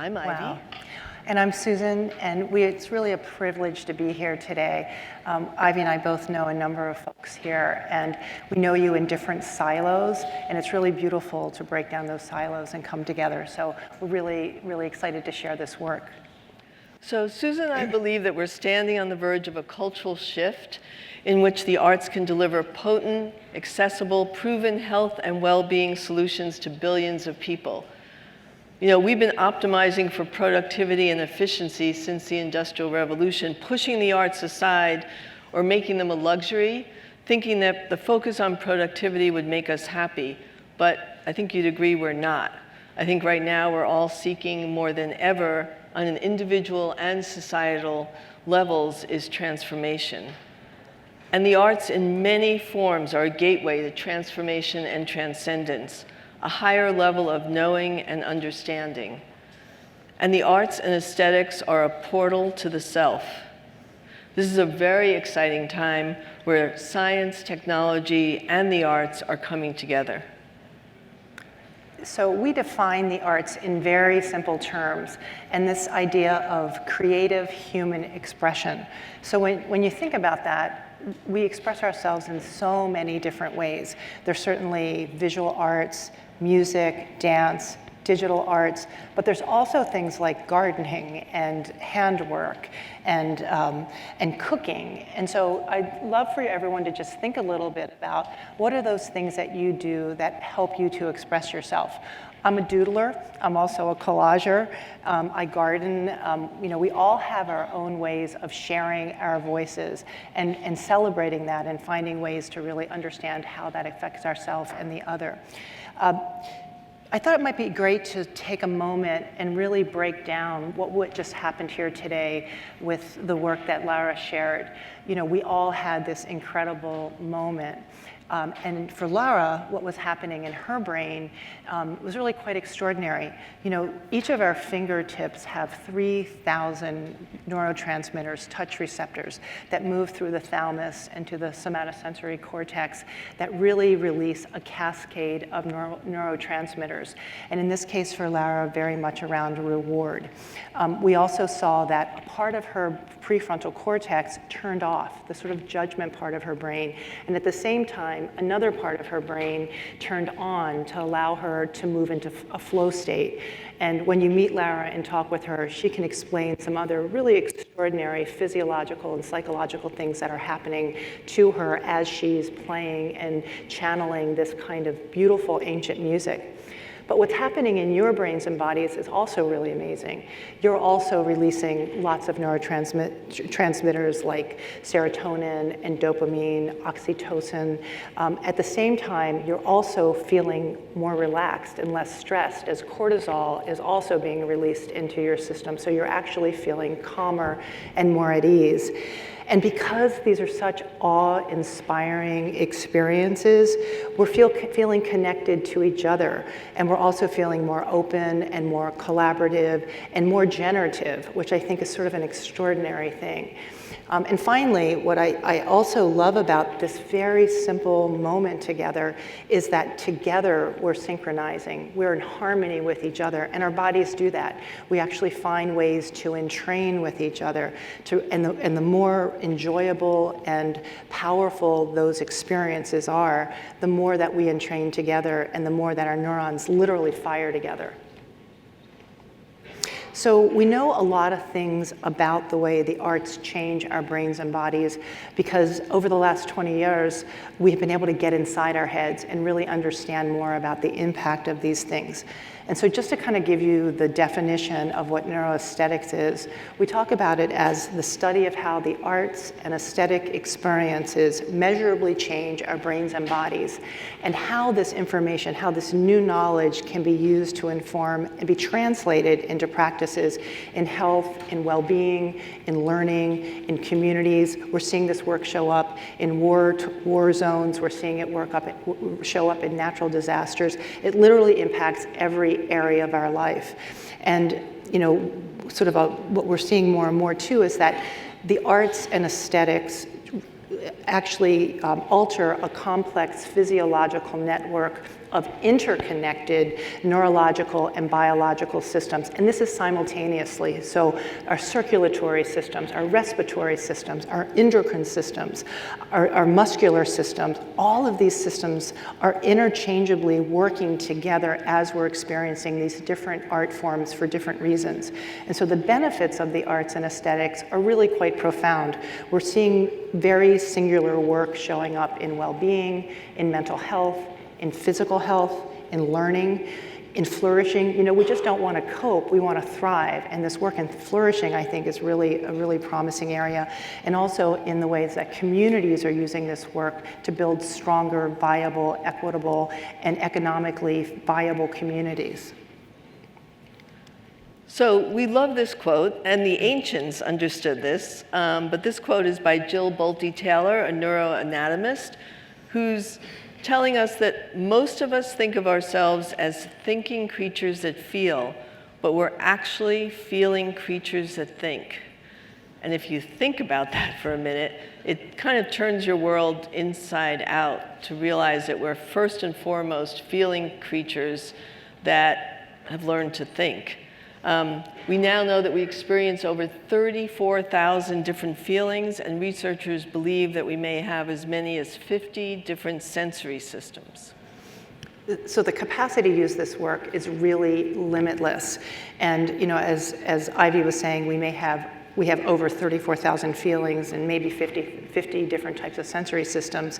I'm Ivy. Wow. And I'm Susan, and it's really a privilege to be here today. Ivy and I both know a number of folks here, and we know you in different silos, and it's really beautiful to break down those silos and come together. So we're really, really excited to share this work. So Susan and I believe that we're standing on the verge of a cultural shift in which the arts can deliver potent, accessible, proven health and well-being solutions to billions of people. You know, we've been optimizing for productivity and efficiency since the Industrial Revolution, pushing the arts aside or making them a luxury, thinking that the focus on productivity would make us happy. But I think you'd agree we're not. I think right now we're all seeking more than ever on an individual and societal levels is transformation. And the arts in many forms are a gateway to transformation and transcendence, a higher level of knowing and understanding. And the arts and aesthetics are a portal to the self. This is a very exciting time where science, technology, and the arts are coming together. So we define the arts in very simple terms, and this idea of creative human expression. So when you think about that, we express ourselves in so many different ways. There's certainly visual arts, music, dance, digital arts, but there's also things like gardening and handwork and cooking. And so I'd love for everyone to just think a little bit about what are those things that you do that help you to express yourself. I'm a doodler. I'm also a collager. I garden. You know, we all have our own ways of sharing our voices and celebrating that and finding ways to really understand how that affects ourselves and the other. I thought it might be great to take a moment and really break down what just happened here today with the work that Lara shared. You know, we all had this incredible moment. And for Lara, what was happening in her brain was really quite extraordinary. You know, each of our fingertips have 3,000 neurotransmitters, touch receptors, that move through the thalamus and to the somatosensory cortex that really release a cascade of neurotransmitters. And in this case for Lara, very much around reward. We also saw that a part of her prefrontal cortex turned off, the sort of judgment part of her brain. And at the same time, another part of her brain turned on to allow her to move into a flow state. And when you meet Lara and talk with her, she can explain some other really extraordinary physiological and psychological things that are happening to her as she's playing and channeling this kind of beautiful ancient music. But what's happening in your brains and bodies is also really amazing. You're also releasing lots of neurotransmitters like serotonin and dopamine, oxytocin. At the same time, you're also feeling more relaxed and less stressed as cortisol is also being released into your system. So you're actually feeling calmer and more at ease. And because these are such awe-inspiring experiences, we're feeling connected to each other. And we're also feeling more open and more collaborative and more generative, which I think is sort of an extraordinary thing. And finally, what I also love about this very simple moment together is that together we're synchronizing. We're in harmony with each other, and our bodies do that. We actually find ways to entrain with each other, and the more enjoyable and powerful those experiences are, the more that we entrain together and the more that our neurons literally fire together. So we know a lot of things about the way the arts change our brains and bodies because over the last 20 years, we've been able to get inside our heads and really understand more about the impact of these things. And so just to kind of give you the definition of what neuroaesthetics is, we talk about it as the study of how the arts and aesthetic experiences measurably change our brains and bodies, and how this information, how this new knowledge can be used to inform and be translated into practices in health, in well-being, in learning, in communities. We're seeing this work show up in war zones. We're seeing it show up in natural disasters. It literally impacts every area of our life. And you know, sort of what we're seeing more and more too is that the arts and aesthetics actually alter a complex physiological network of interconnected neurological and biological systems. And this is simultaneously. So our circulatory systems, our respiratory systems, our endocrine systems, our muscular systems, all of these systems are interchangeably working together as we're experiencing these different art forms for different reasons. And so the benefits of the arts and aesthetics are really quite profound. We're seeing very singular work showing up in well-being, in mental health, in physical health, in learning, in flourishing. You know, we just don't want to cope, we want to thrive. And this work in flourishing, I think, is really a really promising area. And also in the ways that communities are using this work to build stronger, viable, equitable, and economically viable communities. So we love this quote, and the ancients understood this, but this quote is by Jill Bolte Taylor, a neuroanatomist, who's telling us that most of us think of ourselves as thinking creatures that feel, but we're actually feeling creatures that think. And if you think about that for a minute, it kind of turns your world inside out to realize that we're first and foremost feeling creatures that have learned to think. We now know that we experience over 34,000 different feelings, and researchers believe that we may have as many as 50 different sensory systems. So the capacity to use this work is really limitless. And you know, as Ivy was saying, we have over 34,000 feelings and maybe 50 different types of sensory systems.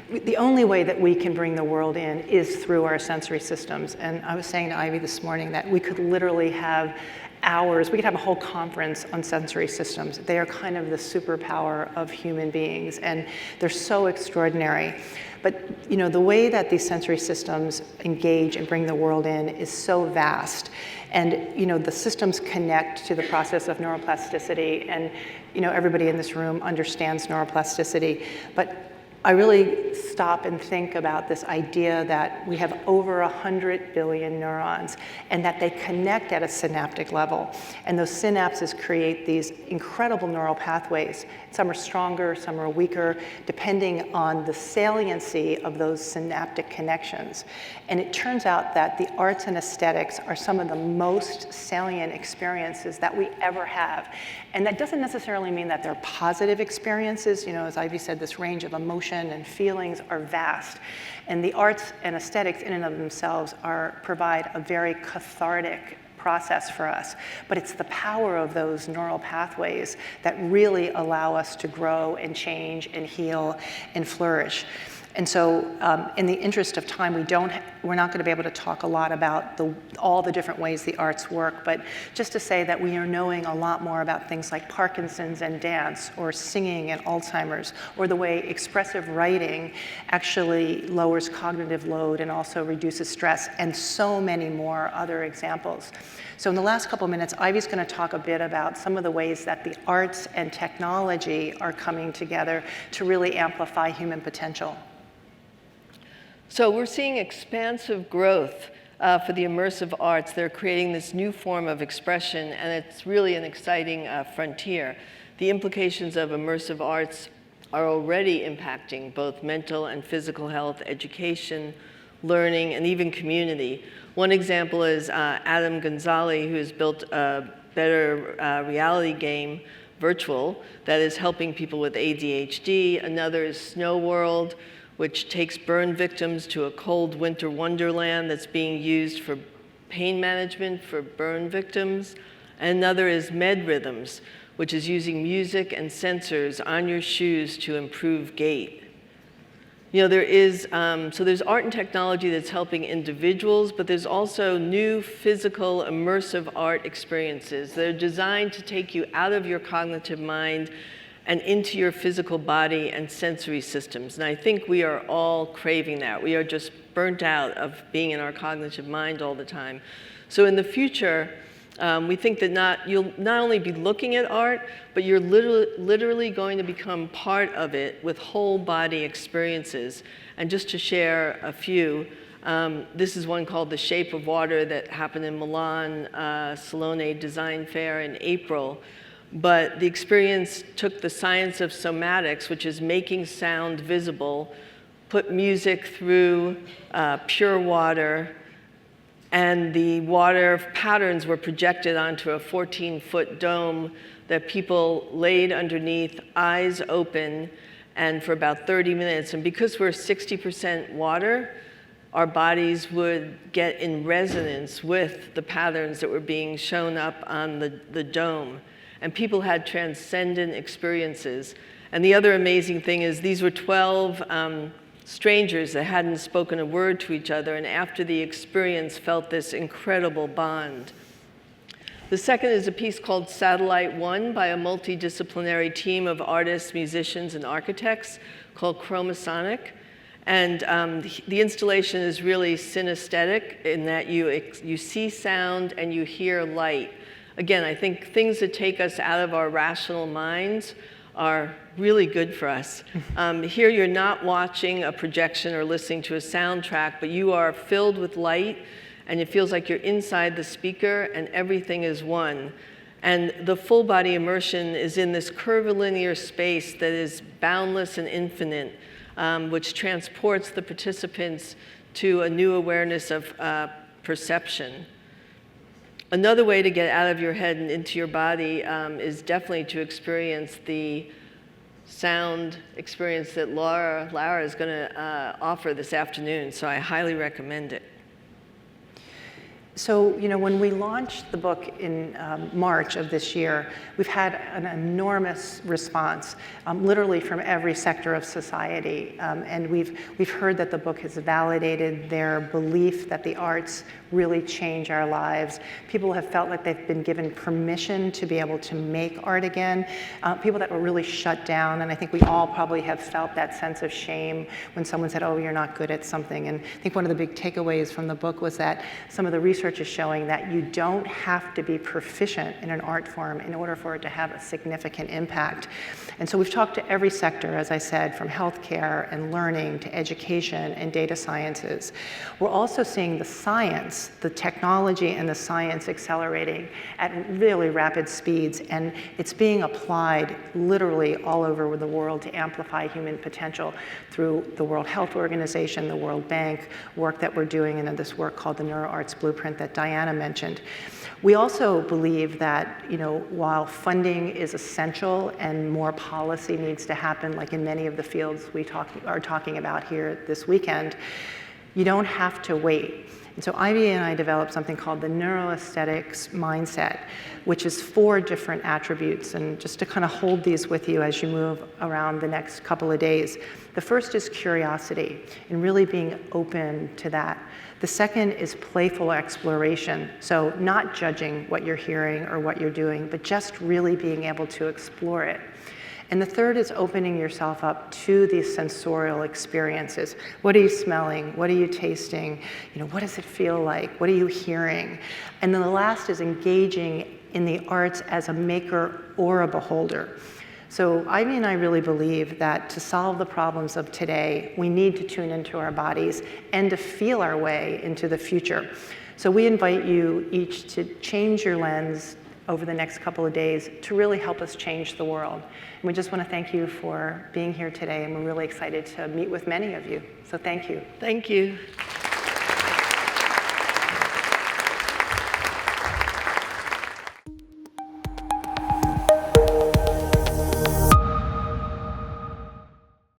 The only way that we can bring the world in is through our sensory systems. And I was saying to Ivy this morning that we could literally have hours, we could have a whole conference on sensory systems. They are kind of the superpower of human beings, and they're so extraordinary. But you know, the way that these sensory systems engage and bring the world in is so vast. And you know, the systems connect to the process of neuroplasticity, and you know, everybody in this room understands neuroplasticity. But I really stop and think about this idea that we have over 100 billion neurons and that they connect at a synaptic level. And those synapses create these incredible neural pathways. Some are stronger, some are weaker, depending on the saliency of those synaptic connections. And it turns out that the arts and aesthetics are some of the most salient experiences that we ever have. And that doesn't necessarily mean that they're positive experiences. You know, as Ivy said, this range of emotion and feelings are vast. And the arts and aesthetics in and of themselves provide a very cathartic process for us. But it's the power of those neural pathways that really allow us to grow and change and heal and flourish. And so in the interest of time, we're not going to be able to talk a lot about all the different ways the arts work, but just to say that we are knowing a lot more about things like Parkinson's and dance, or singing and Alzheimer's, or the way expressive writing actually lowers cognitive load and also reduces stress, and so many more other examples. So in the last couple minutes, Ivy's going to talk a bit about some of the ways that the arts and technology are coming together to really amplify human potential. So we're seeing expansive growth for the immersive arts. They're creating this new form of expression, and it's really an exciting frontier. The implications of immersive arts are already impacting both mental and physical health, education, learning, and even community. One example is Adam Gonzalez, who has built a better reality game, virtual, that is helping people with ADHD. Another is Snow World, which takes burn victims to a cold winter wonderland that's being used for pain management for burn victims. And another is Med Rhythms, which is using music and sensors on your shoes to improve gait. You know, there's art and technology that's helping individuals, but there's also new physical immersive art experiences that are designed to take you out of your cognitive mind and into your physical body and sensory systems. And I think we are all craving that. We are just burnt out of being in our cognitive mind all the time. So in the future, we think that you'll not only be looking at art, but you're literally going to become part of it with whole body experiences. And just to share a few, this is one called The Shape of Water that happened in Milan Salone Design Fair in April. but the experience took the science of somatics, which is making sound visible, put music through pure water, and the water patterns were projected onto a 14-foot dome that people laid underneath, eyes open, and for about 30 minutes. And because we're 60% water, our bodies would get in resonance with the patterns that were being shown up on the dome. And people had transcendent experiences. And the other amazing thing is these were 12 strangers that hadn't spoken a word to each other, and after the experience felt this incredible bond. The second is a piece called Satellite One by a multidisciplinary team of artists, musicians, and architects called Chromasonic. And the installation is really synesthetic in that you see sound and you hear light. Again, I think things that take us out of our rational minds are really good for us. Here you're not watching a projection or listening to a soundtrack, but you are filled with light, and it feels like you're inside the speaker and everything is one. And the full body immersion is in this curvilinear space that is boundless and infinite, which transports the participants to a new awareness of perception. Another way to get out of your head and into your body is definitely to experience the sound experience that Lara is going to offer this afternoon, so I highly recommend it. So, you know, when we launched the book in March of this year, we've had an enormous response, literally from every sector of society. And we've heard that the book has validated their belief that the arts really change our lives. People have felt like they've been given permission to be able to make art again. People that were really shut down, and I think we all probably have felt that sense of shame when someone said, oh, you're not good at something. And I think one of the big takeaways from the book was that some of the research is showing that you don't have to be proficient in an art form in order for it to have a significant impact. And so we've talked to every sector, as I said, from healthcare and learning to education and data sciences. We're also seeing the science, the technology and the science accelerating at really rapid speeds, and it's being applied literally all over the world to amplify human potential through the World Health Organization, the World Bank, work that we're doing, and this work called the NeuroArts Blueprint that Diana mentioned. We also believe that, you know, while funding is essential and more policy needs to happen, like in many of the fields we are talking about here this weekend, you don't have to wait. And so Ivy and I developed something called the NeuroAesthetics Mindset, which is 4 different attributes. And just to kind of hold these with you as you move around the next couple of days. The first is curiosity and really being open to that. The second is playful exploration. So not judging what you're hearing or what you're doing, but just really being able to explore it. And the third is opening yourself up to these sensorial experiences. What are you smelling? What are you tasting? You know, what does it feel like? What are you hearing? And then the last is engaging in the arts as a maker or a beholder. So Ivy and I really believe that to solve the problems of today, we need to tune into our bodies and to feel our way into the future. So we invite you each to change your lens over the next couple of days to really help us change the world. And we just want to thank you for being here today, and we're really excited to meet with many of you. So thank you. Thank you.